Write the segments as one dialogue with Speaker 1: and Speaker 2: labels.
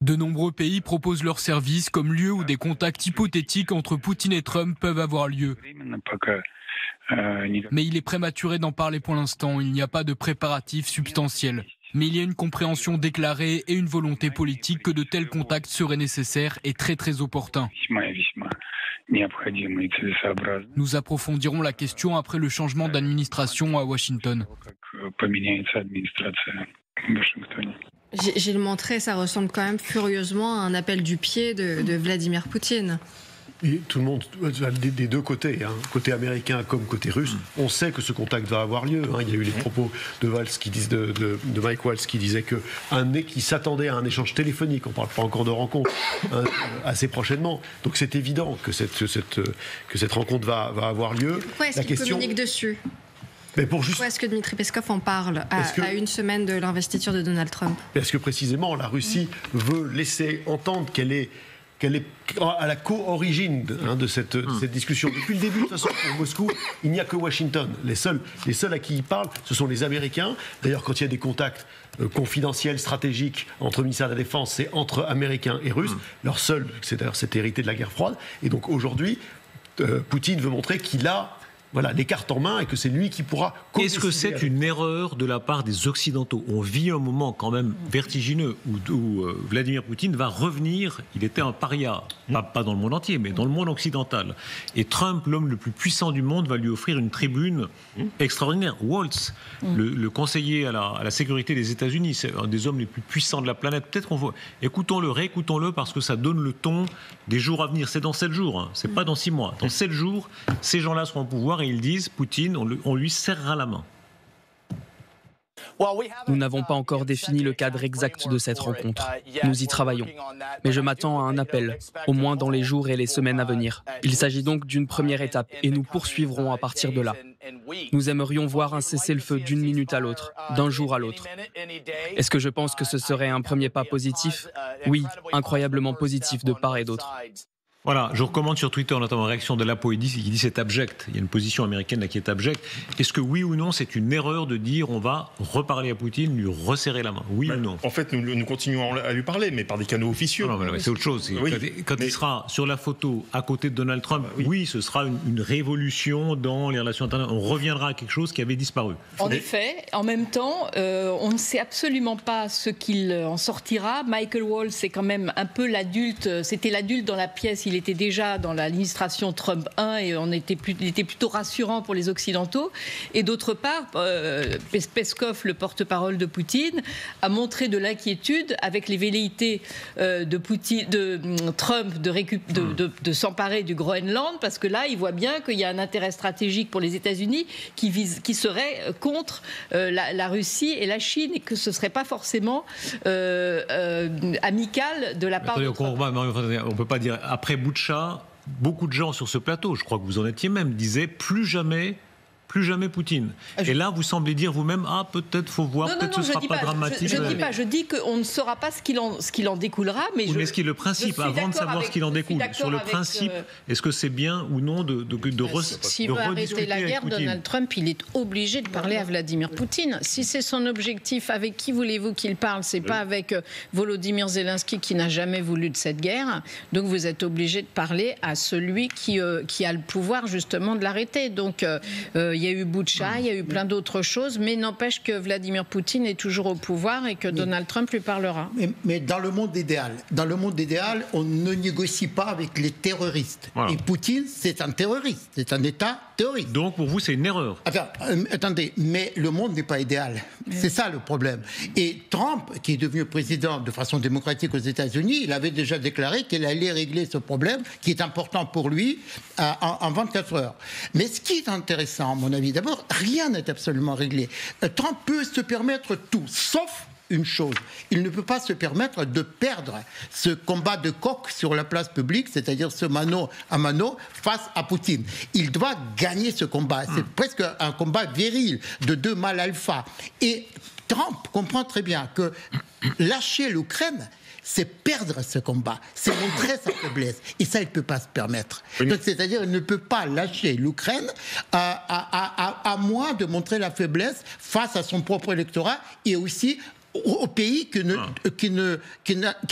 Speaker 1: De nombreux pays proposent leurs services comme lieu où des contacts hypothétiques entre Poutine et Trump peuvent avoir lieu. Mais il est prématuré d'en parler pour l'instant, il n'y a pas de préparatifs substantiels. Mais il y a une compréhension déclarée et une volonté politique que de tels contacts seraient nécessaires et très très opportuns. Nous approfondirons la question après le changement d'administration à Washington.
Speaker 2: Gilles Montré, ça ressemble quand même furieusement à un appel du pied de Vladimir Poutine.
Speaker 3: Et tout le monde, des deux côtés, côté américain comme côté russe, on sait que ce contact va avoir lieu. Il y a eu les propos de Mike Waltz qui disait qu'il s'attendait à un échange téléphonique, on ne parle pas encore de rencontre, assez prochainement. Donc c'est évident que cette rencontre va avoir lieu.
Speaker 2: Pourquoi est-ce qu'il communique dessus ? Pourquoi est-ce que Dmitri Peskov en parle à une semaine de l'investiture de Donald Trump ?
Speaker 3: Parce que précisément, la Russie veut laisser entendre qu'elle est à la co-origine de cette discussion. Depuis le début, de toute façon, pour Moscou, il n'y a que Washington. Les seuls à qui ils parlent, ce sont les Américains. D'ailleurs, quand il y a des contacts confidentiels, stratégiques entre ministères de la Défense, c'est entre Américains et Russes. Leur seul, c'est hérité de la guerre froide. Et donc aujourd'hui, Poutine veut montrer qu'il a les cartes en main et que c'est lui qui pourra...
Speaker 4: Est-ce que c'est une erreur de la part des Occidentaux ? On vit un moment quand même vertigineux où Vladimir Poutine va revenir, il était un paria, pas dans le monde entier, mais dans le monde occidental. Et Trump, l'homme le plus puissant du monde, va lui offrir une tribune extraordinaire. Waltz, le conseiller à la sécurité des États-Unis, c'est un des hommes les plus puissants de la planète. Peut-être qu'on voit... Écoutons-le, réécoutons-le, parce que ça donne le ton des jours à venir. C'est dans 7 jours, c'est pas dans 6 mois. Dans 7 jours, ces gens-là seront au pouvoir et ils disent, Poutine, on lui serrera la main.
Speaker 5: Nous n'avons pas encore défini le cadre exact de cette rencontre. Nous y travaillons. Mais je m'attends à un appel, au moins dans les jours et les semaines à venir. Il s'agit donc d'une première étape et nous poursuivrons à partir de là. Nous aimerions voir un cessez-le-feu d'une minute à l'autre, d'un jour à l'autre. Est-ce que je pense que ce serait un premier pas positif ? Oui, incroyablement positif de part et d'autre.
Speaker 4: Voilà, je recommande sur Twitter notamment la réaction de Lapoédis qui dit c'est abject. Il y a une position américaine là qui est abjecte. Est-ce que oui ou non c'est une erreur de dire on va reparler à Poutine, lui resserrer la main ? Oui ou non ?
Speaker 6: En fait, nous continuons à lui parler, mais par des canaux officieux.
Speaker 4: Non, mais c'est autre chose. Quand il sera sur la photo à côté de Donald Trump, oui, ce sera une révolution dans les relations internationales. On reviendra à quelque chose qui avait disparu.
Speaker 7: En effet, en même temps, on ne sait absolument pas ce qu'il en sortira. Michael Waltz, c'est quand même un peu l'adulte, c'était l'adulte dans la pièce. Il était déjà dans l'administration Trump 1 et il était plutôt rassurant pour les Occidentaux. Et d'autre part, Peskov, le porte-parole de Poutine, a montré de l'inquiétude avec les velléités de Trump de s'emparer du Groenland, parce que là, il voit bien qu'il y a un intérêt stratégique pour les États-Unis qui serait contre la Russie et la Chine, et que ce ne serait pas forcément amical de la part de Trump.
Speaker 4: On ne peut pas dire après Boutcha, beaucoup de gens sur ce plateau, je crois que vous en étiez même, disaient plus jamais Poutine. Et là, vous semblez dire vous-même, peut-être faut voir, peut-être ce ne sera pas dramatique.
Speaker 7: Je ne dis pas, je dis qu'on ne saura pas ce qu'il en découlera. Mais
Speaker 4: ce qui est le principe, avant de savoir ce qu'il en découle, sur le principe, est-ce que c'est bien ou non de
Speaker 8: S'il veut arrêter la guerre, Donald Trump, il est obligé de parler à Vladimir Poutine. Si c'est son objectif, avec qui voulez-vous qu'il parle ? C'est pas avec Volodymyr Zelensky qui n'a jamais voulu de cette guerre. Donc vous êtes obligé de parler à celui qui a le pouvoir justement de l'arrêter. Donc il y a eu Boutcha, il y a eu plein d'autres choses, mais n'empêche que Vladimir Poutine est toujours au pouvoir et que Donald Trump lui parlera.
Speaker 9: Mais dans le monde idéal, on ne négocie pas avec les terroristes. Voilà. Et Poutine, c'est un terroriste, c'est un État terroriste.
Speaker 4: Donc pour vous, c'est une erreur.
Speaker 9: Attendez, mais le monde n'est pas idéal. C'est ça le problème. Et Trump, qui est devenu président de façon démocratique aux États-Unis, il avait déjà déclaré qu'il allait régler ce problème, qui est important pour lui, en 24 heures. Mais ce qui est intéressant, à mon avis, d'abord, rien n'est absolument réglé. Trump peut se permettre tout, sauf une chose, il ne peut pas se permettre de perdre ce combat de coq sur la place publique, c'est-à-dire ce mano à mano face à Poutine. Il doit gagner ce combat. C'est presque un combat viril de deux mâles alpha. Et Trump comprend très bien que lâcher l'Ukraine, c'est perdre ce combat, c'est montrer sa faiblesse. Et ça, il ne peut pas se permettre. Donc, c'est-à-dire, il ne peut pas lâcher l'Ukraine à moins de montrer la faiblesse face à son propre électorat et aussi aux pays qui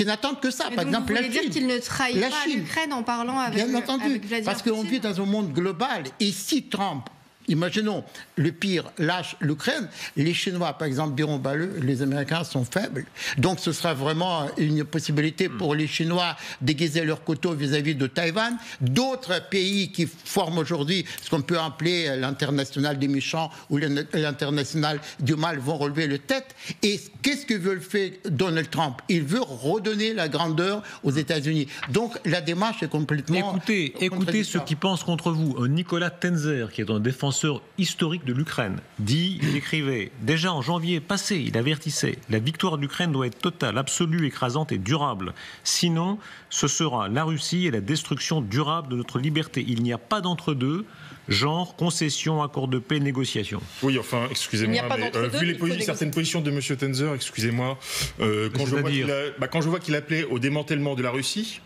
Speaker 9: n'attendent que ça. Par exemple,
Speaker 2: la Chine. Vous voulez dire qu'il ne trahit pas l'Ukraine en parlant avec Vladimir Poutine ?
Speaker 9: Bien entendu, parce qu'on vit dans un monde global. Et si Trump, imaginons, le pire, lâche l'Ukraine, les Chinois, par exemple, diront les Américains sont faibles. Donc ce sera vraiment une possibilité pour les Chinois d'aiguiser leur couteau vis-à-vis de Taïwan. D'autres pays qui forment aujourd'hui ce qu'on peut appeler l'international des méchants ou l'international du mal vont relever le tête. Et qu'est-ce que veut faire Donald Trump ? Il veut redonner la grandeur aux États-Unis. Donc la démarche est complètement...
Speaker 4: Écoutez ceux qui pensent contre vous. Nicolas Tenzer, qui est un défenseur historique de l'Ukraine, il écrivait, déjà en janvier passé, il avertissait, la victoire de l'Ukraine doit être totale, absolue, écrasante et durable. Sinon, ce sera la Russie et la destruction durable de notre liberté. Il n'y a pas d'entre-deux, genre concession, accord de paix, négociation.
Speaker 6: Oui, enfin, excusez-moi, mais vu certaines positions de M. Tenzer, excusez-moi, quand je vois qu'il appelait au démantèlement de la Russie,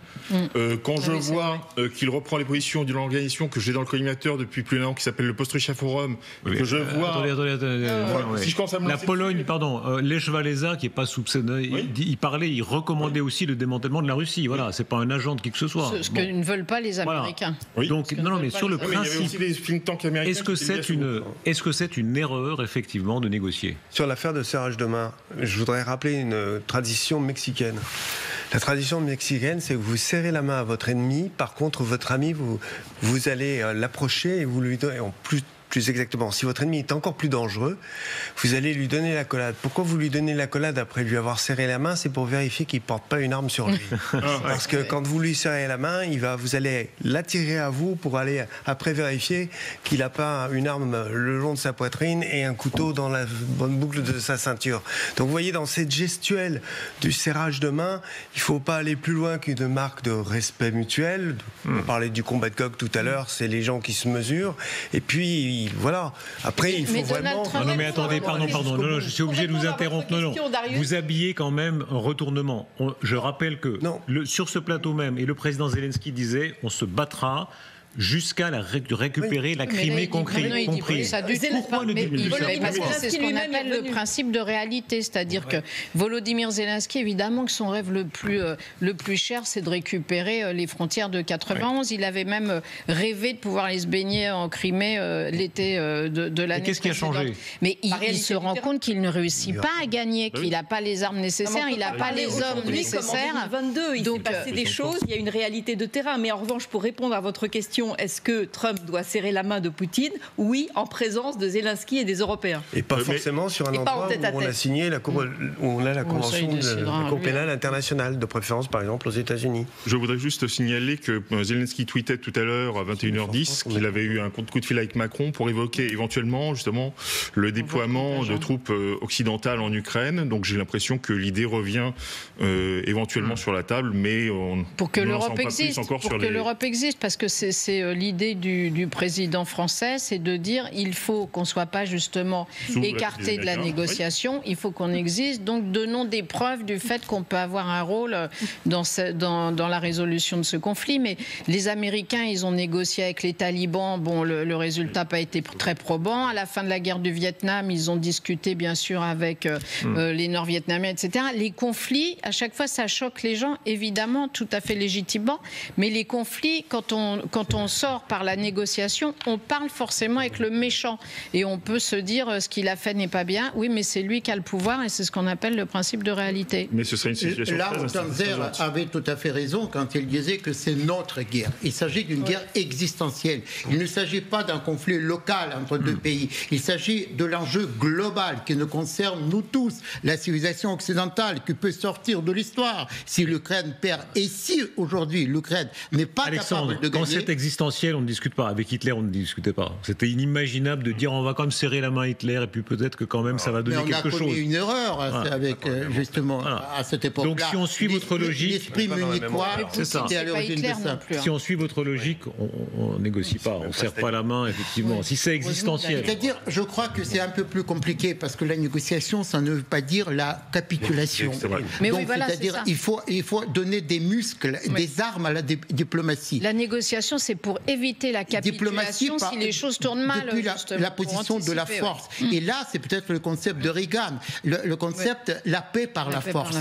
Speaker 6: quand je vois qu'il reprend les positions d'une organisation que j'ai dans le collimateur depuis plus d'un an qui s'appelle le Post-Richa Forum, que je vois... Si je commence à me
Speaker 4: la Pologne, Lech Walesa, qui n'est pas soupçonné, il recommandait aussi le démantèlement de la Russie. Voilà, c'est pas un agent de qui que ce soit.
Speaker 8: Ce que ne veulent pas les Américains.
Speaker 4: Voilà. Donc, non, mais sur le principe, est-ce que c'est une erreur, effectivement, de négocier ?
Speaker 10: Sur l'affaire de serrage de main, je voudrais rappeler une tradition mexicaine. La tradition mexicaine, c'est que vous serrez la main à votre ennemi. Par contre, votre ami, vous allez l'approcher et vous lui donnez plus exactement. Si votre ennemi est encore plus dangereux, vous allez lui donner l'accolade. Pourquoi vous lui donnez l'accolade après lui avoir serré la main ? C'est pour vérifier qu'il ne porte pas une arme sur lui. Parce que quand vous lui serrez la main, vous allez l'attirer à vous pour aller après vérifier qu'il n'a pas une arme le long de sa poitrine et un couteau dans la bonne boucle de sa ceinture. Donc vous voyez, dans cette gestuelle du serrage de main, il ne faut pas aller plus loin qu'une marque de respect mutuel. On parlait du combat de coq tout à l'heure, c'est les gens qui se mesurent. Et puis, voilà. Après, il faut vraiment...
Speaker 4: Non, mais attendez, pardon. Non, je suis obligé de vous interrompre. Non. Vous habillez quand même un retournement. Je rappelle que sur ce plateau même, et le président Zelensky disait, on se battra jusqu'à récupérer la Crimée comprise.
Speaker 8: Pourquoi c'est ce qu'on appelle le principe de réalité, c'est-à-dire que Volodymyr Zelensky, évidemment que son rêve le plus cher, c'est de récupérer les frontières de 91. Il avait même rêvé de pouvoir aller se baigner en Crimée l'été de l'année.
Speaker 4: Qu'est-ce qui a changé ?
Speaker 8: Mais il se rend compte qu'il ne réussit pas à gagner, qu'il n'a pas les armes nécessaires, il n'a pas les hommes nécessaires.
Speaker 7: En 2022, il s'est passé des choses, il y a une réalité de terrain. Mais en revanche, pour répondre à votre question, est-ce que Trump doit serrer la main de Poutine ? Oui, en présence de Zelensky et des Européens.
Speaker 10: Et pas forcément sur un endroit où on a signé la convention de la Cour pénale internationale, de préférence par exemple aux États-Unis.
Speaker 6: Je voudrais juste signaler que Zelensky tweetait tout à l'heure à 21h10 qu'il avait eu un coup de fil avec Macron pour évoquer éventuellement justement le déploiement de troupes occidentales en Ukraine. Donc j'ai l'impression que l'idée revient éventuellement sur la table, mais
Speaker 8: pour que l'Europe existe, parce que c'est l'idée du président français, c'est de dire il faut qu'on ne soit pas justement écarté de la négociation, il faut qu'on existe, donc donnons des preuves du fait qu'on peut avoir un rôle dans la résolution de ce conflit. Mais les Américains, ils ont négocié avec les talibans, le résultat n'a pas été très probant. À la fin de la guerre du Vietnam, ils ont discuté bien sûr avec les Nord-Vietnamiens, etc. Les conflits, à chaque fois, ça choque les gens, évidemment, tout à fait légitimement, mais les conflits, quand on sort par la négociation, on parle forcément avec le méchant. Et on peut se dire, ce qu'il a fait n'est pas bien. Oui, mais c'est lui qui a le pouvoir et c'est ce qu'on appelle le principe de réalité.
Speaker 6: Mais ce serait une situation
Speaker 9: là où Tanzer avait tout à fait raison quand il disait que c'est notre guerre. Il s'agit d'une guerre existentielle. Il ne s'agit pas d'un conflit local entre deux pays. Il s'agit de l'enjeu global qui nous concerne nous tous, la civilisation occidentale, qui peut sortir de l'histoire si l'Ukraine perd. Et si aujourd'hui l'Ukraine n'est pas capable de gagner...
Speaker 4: Quand c'est existentiel, on ne discute pas. Avec Hitler, on ne discutait pas. C'était inimaginable de dire on va quand même serrer la main à Hitler et puis peut-être que quand même ça va donner quelque chose.
Speaker 9: On a commis une erreur avec justement à cette époque-là.
Speaker 4: Donc si on suit votre logique,
Speaker 9: l'esprit munichois, c'était à l'origine de ça.
Speaker 4: Si on suit votre logique, on négocie pas, on ne serre pas la main effectivement. Si c'est existentiel.
Speaker 9: C'est-à-dire, je crois que c'est un peu plus compliqué parce que la négociation, ça ne veut pas dire la capitulation.
Speaker 8: Mais
Speaker 9: donc,
Speaker 8: oui, voilà,
Speaker 9: c'est-à-dire, il faut donner des muscles, des armes à la diplomatie.
Speaker 8: La négociation, c'est c'est pour éviter la capitulation si les choses tournent mal.
Speaker 9: Depuis la position de la force. Et là, c'est peut-être le concept de Reagan, le concept la paix par la force.